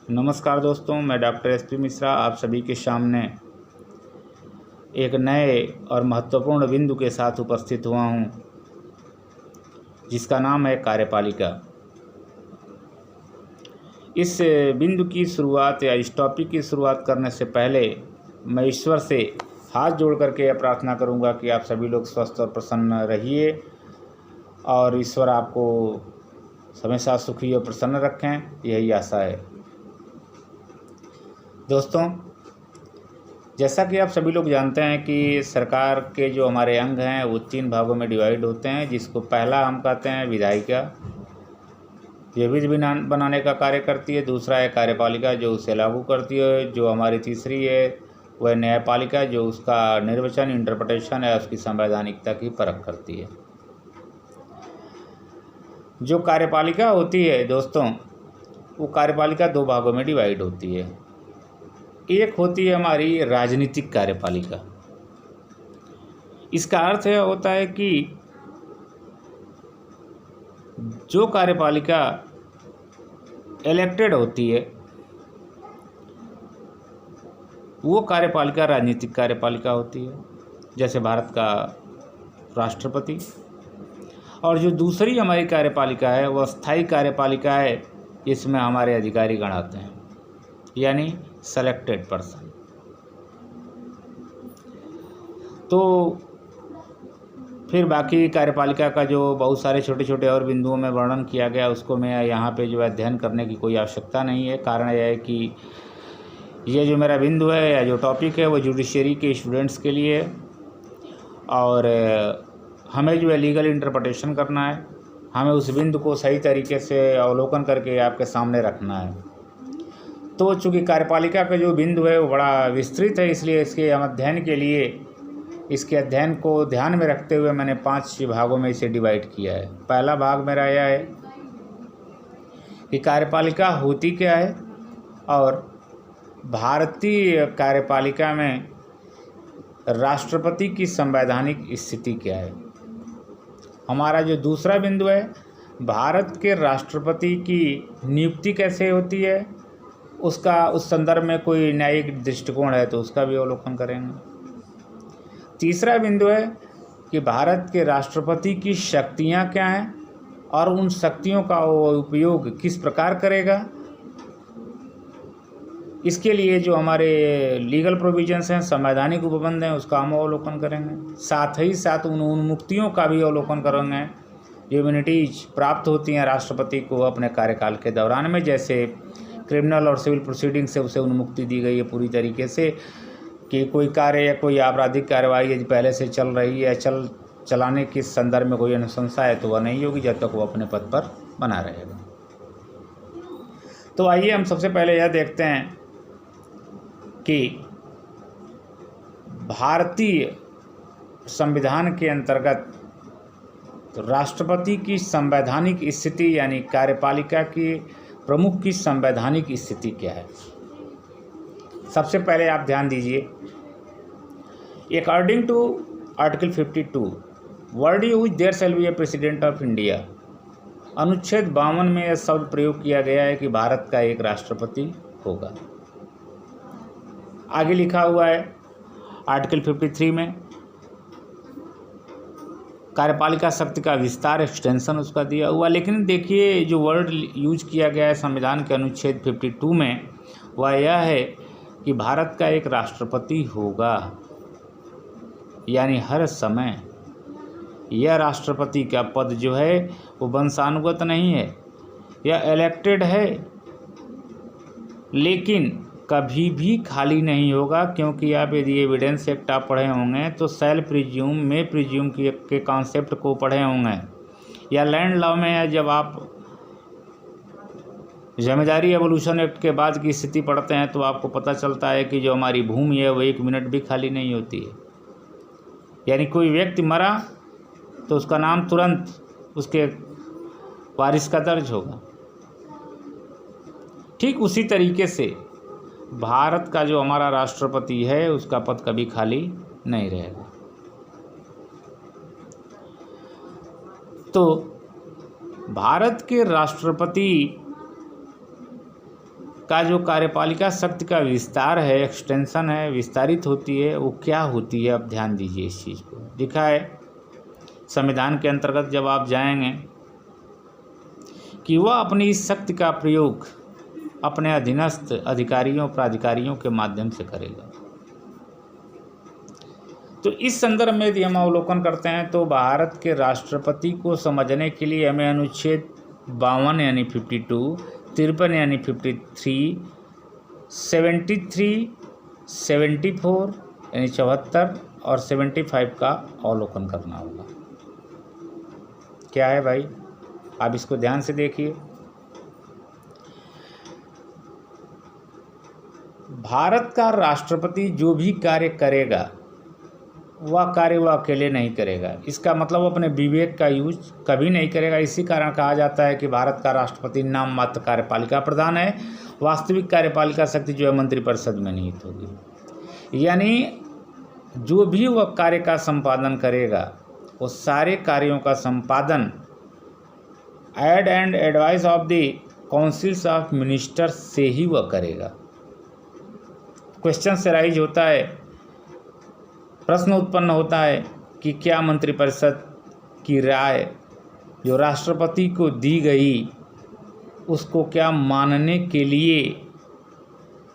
नमस्कार दोस्तों, मैं डॉक्टर एस पी मिश्रा आप सभी के सामने एक नए और महत्वपूर्ण बिंदु के साथ उपस्थित हुआ हूं, जिसका नाम है कार्यपालिका। इस बिंदु की शुरुआत या इस टॉपिक की शुरुआत करने से पहले मैं ईश्वर से हाथ जोड़ करके यह प्रार्थना करूंगा कि आप सभी लोग स्वस्थ और प्रसन्न रहिए और ईश्वर आपको हमेशा सुखी और प्रसन्न रखें, यही आशा है। दोस्तों, जैसा कि आप सभी लोग जानते हैं कि सरकार के जो हमारे अंग हैं वो 3 भागों में डिवाइड होते हैं, जिसको पहला हम कहते हैं विधायिका, ये विधि बनाने का कार्य करती है। दूसरा है कार्यपालिका, जो उसे लागू करती है। जो हमारी तीसरी है वह न्यायपालिका, जो उसका निर्वचन, इंटरप्रिटेशन है, उसकी संवैधानिकता की परख करती है। जो कार्यपालिका होती है दोस्तों, वो कार्यपालिका 2 भागों में डिवाइड होती है। एक होती है हमारी राजनीतिक कार्यपालिका। इसका अर्थ होता है कि जो कार्यपालिका इलेक्टेड होती है वो कार्यपालिका राजनीतिक कार्यपालिका होती है, जैसे भारत का राष्ट्रपति। और जो दूसरी हमारी कार्यपालिका है वह स्थायी कार्यपालिका है, इसमें हमारे अधिकारी गण आते हैं, यानी सेलेक्टेड पर्सन। तो फिर बाकी कार्यपालिका का जो बहुत सारे छोटे छोटे और बिंदुओं में वर्णन किया गया, उसको मैं यहाँ पे जो अध्ययन करने की कोई आवश्यकता नहीं है। कारण यह है कि ये जो मेरा बिंदु है या जो टॉपिक है वो जुडिशरी के स्टूडेंट्स के लिए है, और हमें जो है लीगल इंटरप्रिटेशन करना है। हमें उस बिंदु को सही तरीके से अवलोकन करके आपके सामने रखना है। तो चूँकि कार्यपालिका का जो बिंदु है वो बड़ा विस्तृत है, इसलिए इसके अध्ययन के लिए इसके अध्ययन को ध्यान में रखते हुए मैंने 5 भागों में इसे डिवाइड किया है। पहला भाग मेरा यह है कि कार्यपालिका होती क्या है और भारतीय कार्यपालिका में राष्ट्रपति की संवैधानिक स्थिति क्या है। हमारा जो दूसरा बिंदु है, भारत के राष्ट्रपति की नियुक्ति कैसे होती है, उसका उस संदर्भ में कोई न्यायिक दृष्टिकोण है तो उसका भी अवलोकन करेंगे। तीसरा बिंदु है कि भारत के राष्ट्रपति की शक्तियां क्या हैं और उन शक्तियों का वो उपयोग किस प्रकार करेगा। इसके लिए जो हमारे लीगल प्रोविजंस हैं, संवैधानिक उपबंध हैं, उसका हम अवलोकन करेंगे। साथ ही साथ उन उन्मुक्तियों का भी अवलोकन करेंगे जो इम्यूनिटीज प्राप्त होती हैं राष्ट्रपति को अपने कार्यकाल के दौरान में, जैसे क्रिमिनल और सिविल प्रोसीडिंग से उसे उन्मुक्ति दी गई है पूरी तरीके से, कि कोई कार्य या कोई आपराधिक कार्रवाई यदि पहले से चल रही है, चलाने के संदर्भ में कोई अनुशंसा है तो वह नहीं होगी जब तक वो अपने पद पर बना रहेगा। तो आइए हम सबसे पहले यह देखते हैं कि भारतीय संविधान के अंतर्गत राष्ट्रपति की संवैधानिक स्थिति यानी कार्यपालिका की प्रमुख की संवैधानिक स्थिति क्या है। सबसे पहले आप ध्यान दीजिए, according to article 52 word use there shall be a president of India. अनुच्छेद 52 में यह शब्द प्रयोग किया गया है कि भारत का एक राष्ट्रपति होगा। आगे लिखा हुआ है आर्टिकल 53 में कार्यपालिका शक्ति का विस्तार, एक्सटेंशन उसका दिया हुआ। लेकिन देखिए जो वर्ड यूज किया गया है संविधान के अनुच्छेद 52 में वह यह है कि भारत का एक राष्ट्रपति होगा, यानी हर समय यह राष्ट्रपति का पद जो है वो वंशानुगत नहीं है, यह इलेक्टेड है, लेकिन कभी भी खाली नहीं होगा। क्योंकि आप यदि एविडेंस एक्ट आप पढ़े होंगे तो सेल प्रिज्यूम में प्रिज्यूम के कॉन्सेप्ट को पढ़े होंगे, या लैंड लॉ में जब आप जमींदारी एवोल्यूशन एक्ट के बाद की स्थिति पढ़ते हैं तो आपको पता चलता है कि जो हमारी भूमि है वो 1 मिनट भी खाली नहीं होती है। यानी कोई व्यक्ति मरा तो उसका नाम तुरंत उसके वारिस का दर्ज होगा। ठीक उसी तरीके से भारत का जो हमारा राष्ट्रपति है उसका पद कभी खाली नहीं रहेगा। तो भारत के राष्ट्रपति का जो कार्यपालिका शक्ति का विस्तार है, एक्सटेंशन है, विस्तारित होती है, वो क्या होती है? अब ध्यान दीजिए इस चीज़ को। लिखा है संविधान के अंतर्गत जब आप जाएंगे कि वह अपनी इस शक्ति का प्रयोग अपने अधीनस्थ अधिकारियों प्राधिकारियों के माध्यम से करेगा। तो इस संदर्भ में यदि हम अवलोकन करते हैं तो भारत के राष्ट्रपति को समझने के लिए हमें अनुच्छेद 52 यानी 52, 53 यानी 53, 73, 74 यानी 74 और 75 का अवलोकन करना होगा। क्या है भाई, आप इसको ध्यान से देखिए। भारत का राष्ट्रपति जो भी कार्य करेगा वह कार्य वह अकेले नहीं करेगा। इसका मतलब अपने विवेक का यूज कभी नहीं करेगा। इसी कारण कहा जाता है कि भारत का राष्ट्रपति नाम मात्र कार्यपालिका प्रधान है, वास्तविक कार्यपालिका शक्ति जो है मंत्रिपरिषद में निहित होगी। यानी जो भी वह कार्य का संपादन करेगा वो सारे कार्यों का संपादन aid and advice of the councils of ministers से ही वह करेगा। क्वेश्चन से राइज होता है, प्रश्न उत्पन्न होता है कि क्या मंत्रिपरिषद की राय जो राष्ट्रपति को दी गई उसको क्या मानने के लिए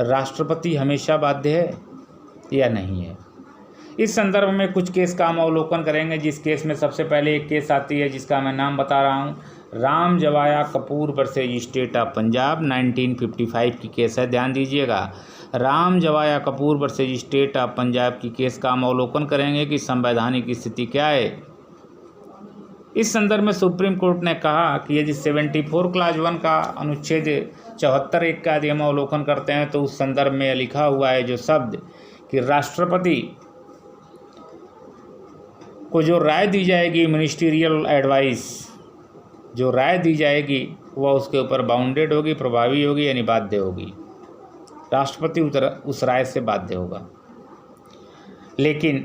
राष्ट्रपति हमेशा बाध्य है या नहीं है? इस संदर्भ में कुछ केस का हम अवलोकन करेंगे। जिस केस में सबसे पहले एक केस आती है जिसका मैं नाम बता रहा हूँ, Ram Jawaya Kapoor versus state of Punjab 1955 की केस है। ध्यान दीजिएगा, Ram Jawaya Kapoor versus state of Punjab की केस का हम अवलोकन करेंगे कि संवैधानिक स्थिति क्या है। इस संदर्भ में सुप्रीम कोर्ट ने कहा कि यदि 74 क्लास 1 का अनुच्छेद 74(1) का यदि हम अवलोकन करते हैं तो उस संदर्भ में लिखा हुआ है जो शब्द कि राष्ट्रपति को जो राय दी जाएगी, मिनिस्टीरियल एडवाइस जो राय दी जाएगी वह उसके ऊपर बाउंडेड होगी, प्रभावी होगी, यानी बाध्य होगी। राष्ट्रपति उस राय से बाध्य होगा। लेकिन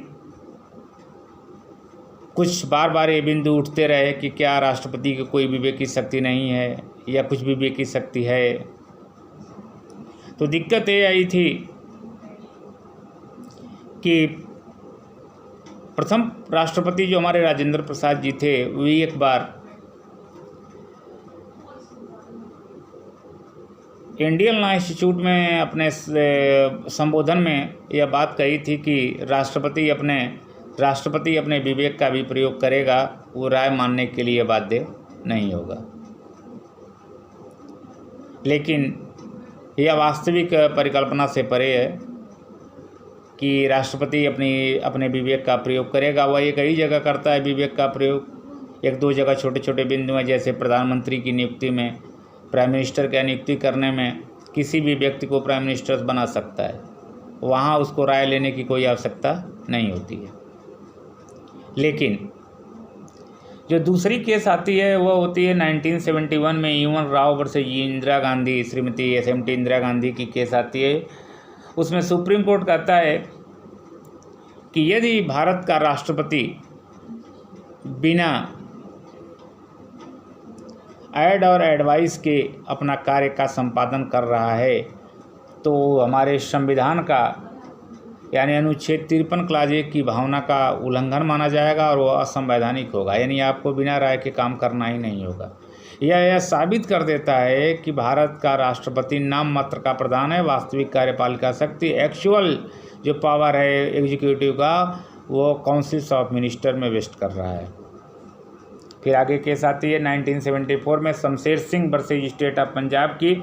कुछ बार बार ये बिंदु उठते रहे कि क्या राष्ट्रपति की कोई विवेक की शक्ति नहीं है या कुछ विवेक की शक्ति है। तो दिक्कत ये आई थी कि प्रथम राष्ट्रपति जो हमारे राजेंद्र प्रसाद जी थे वे एक बार इंडियन लॉ इंस्टीट्यूट में अपने संबोधन में यह बात कही थी कि राष्ट्रपति अपने विवेक का भी प्रयोग करेगा, वो राय मानने के लिए बाध्य नहीं होगा। लेकिन यह वास्तविक परिकल्पना से परे है कि राष्ट्रपति अपने विवेक का प्रयोग करेगा। वह ये कई जगह करता है विवेक का प्रयोग। एक दो जगह छोटे छोटे बिंदु हैं, जैसे प्रधानमंत्री की नियुक्ति में, प्राइम मिनिस्टर की नियुक्ति करने में किसी भी व्यक्ति को प्राइम मिनिस्टर बना सकता है, वहाँ उसको राय लेने की कोई आवश्यकता नहीं होती है। लेकिन जो दूसरी केस आती है वह होती है 1971 में UN Rao versus Indira Gandhi, Shrimati SMT Indira Gandhi की केस आती है। उसमें सुप्रीम कोर्ट कहता है कि यदि भारत का राष्ट्रपति बिना ऐड और एडवाइस के अपना कार्य का संपादन कर रहा है तो हमारे संविधान का यानी अनुच्छेद 53 क्लास 1 की भावना का उल्लंघन माना जाएगा और वह असंवैधानिक होगा। यानी आपको बिना राय के काम करना ही नहीं होगा। यह साबित कर देता है कि भारत का राष्ट्रपति नाम मात्र का प्रधान है, वास्तविक कार्यपालिका शक्ति एक्चुअल जो पावर है एग्जीक्यूटिव का वो काउंसिल्स ऑफ मिनिस्टर में वेस्ट कर रहा है। फिर आगे केस आती है 1974 में Shamsher Singh versus state of Punjab की,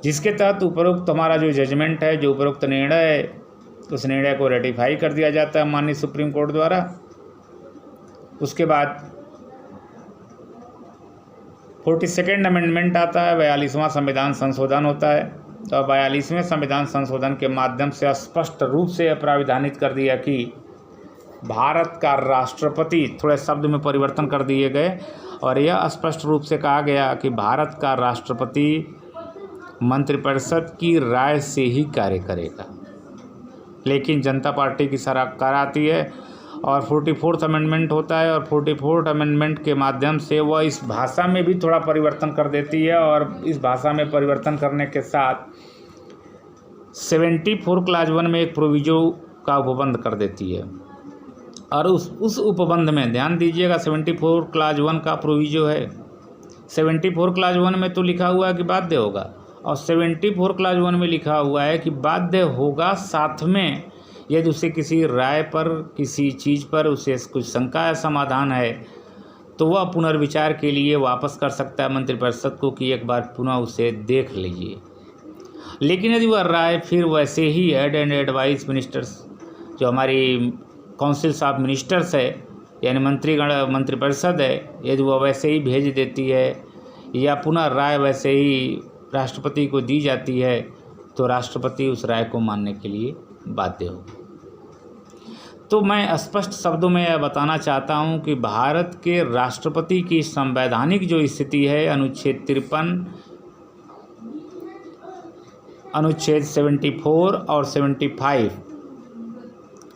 जिसके तहत उपरोक्त हमारा जो जजमेंट है, जो उपरोक्त निर्णय है, उस निर्णय को रेटिफाई कर दिया जाता है माननीय सुप्रीम कोर्ट द्वारा। उसके बाद 42वां अमेंडमेंट आता है, 42वां संविधान संशोधन होता है। तो 42वें संविधान संशोधन के माध्यम से स्पष्ट रूप से प्राविधानित कर दिया कि भारत का राष्ट्रपति, थोड़े शब्द में परिवर्तन कर दिए गए और यह स्पष्ट रूप से कहा गया कि भारत का राष्ट्रपति मंत्रिपरिषद की राय से ही कार्य करेगा। लेकिन जनता पार्टी की सरकार आती है और 44th अमेंडमेंट होता है, और 44th अमेंडमेंट के माध्यम से वह इस भाषा में भी थोड़ा परिवर्तन कर देती है, और इस भाषा में परिवर्तन करने के साथ 74 क्लास 1 में एक प्रोविजो का उपबंध कर देती है। और उस उपबंध में ध्यान दीजिएगा, 74 क्लास 1 का प्रोविजो है। 74 क्लास 1 में तो लिखा हुआ है कि बाध्य होगा, और 74 क्लास 1 में लिखा हुआ है कि बाध्य होगा, साथ में यदि उसे किसी राय पर, किसी चीज़ पर उसे कुछ शंका या समाधान है तो वह पुनर्विचार के लिए वापस कर सकता है मंत्रिपरिषद को कि एक बार पुनः उसे देख लीजिए। लेकिन यदि वह राय फिर वैसे ही हेड एंड एडवाइस मिनिस्टर्स, जो हमारी काउंसिल्स ऑफ मिनिस्टर्स है यानी मंत्रिपरिषद है, यदि वह वैसे ही भेज देती है या पुनः राय वैसे ही राष्ट्रपति को दी जाती है, तो राष्ट्रपति उस राय को मानने के लिए बाध्य होगा। तो मैं स्पष्ट शब्दों में यह बताना चाहता हूं कि भारत के राष्ट्रपति की संवैधानिक जो स्थिति है, अनुच्छेद 53, अनुच्छेद 74 और 75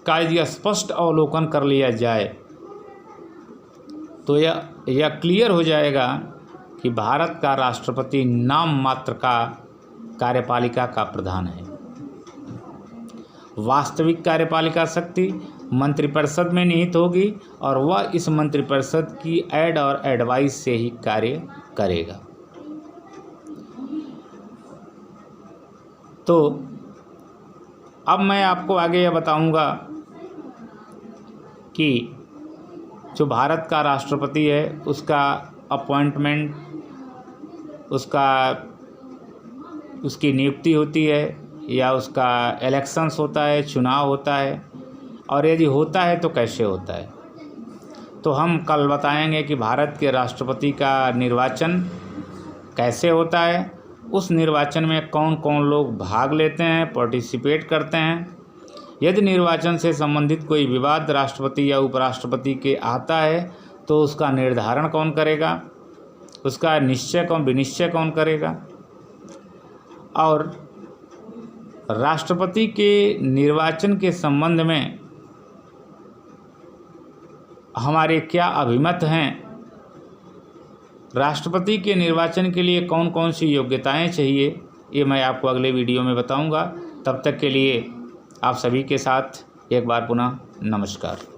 का यदि स्पष्ट अवलोकन कर लिया जाए तो यह क्लियर हो जाएगा कि भारत का राष्ट्रपति नाम मात्र का कार्यपालिका का प्रधान है। वास्तविक कार्यपालिका शक्ति मंत्रिपरिषद में निहित होगी, और वह इस मंत्रिपरिषद की एड और एडवाइस से ही कार्य करेगा। तो अब मैं आपको आगे यह बताऊंगा कि जो भारत का राष्ट्रपति है उसका अपॉइंटमेंट, उसकी नियुक्ति होती है या उसका इलेक्शंस होता है, चुनाव होता है, और यदि होता है तो कैसे होता है। तो हम कल बताएंगे कि भारत के राष्ट्रपति का निर्वाचन कैसे होता है, उस निर्वाचन में कौन कौन लोग भाग लेते हैं, पार्टिसिपेट करते हैं। यदि निर्वाचन से संबंधित कोई विवाद राष्ट्रपति या उपराष्ट्रपति के आता है तो उसका निर्धारण कौन करेगा, उसका विनिश्चय कौन करेगा, और राष्ट्रपति के निर्वाचन के संबंध में हमारे क्या अभिमत हैं, राष्ट्रपति के निर्वाचन के लिए कौन कौन सी योग्यताएं चाहिए, ये मैं आपको अगले वीडियो में बताऊंगा। तब तक के लिए आप सभी के साथ एक बार पुनः नमस्कार।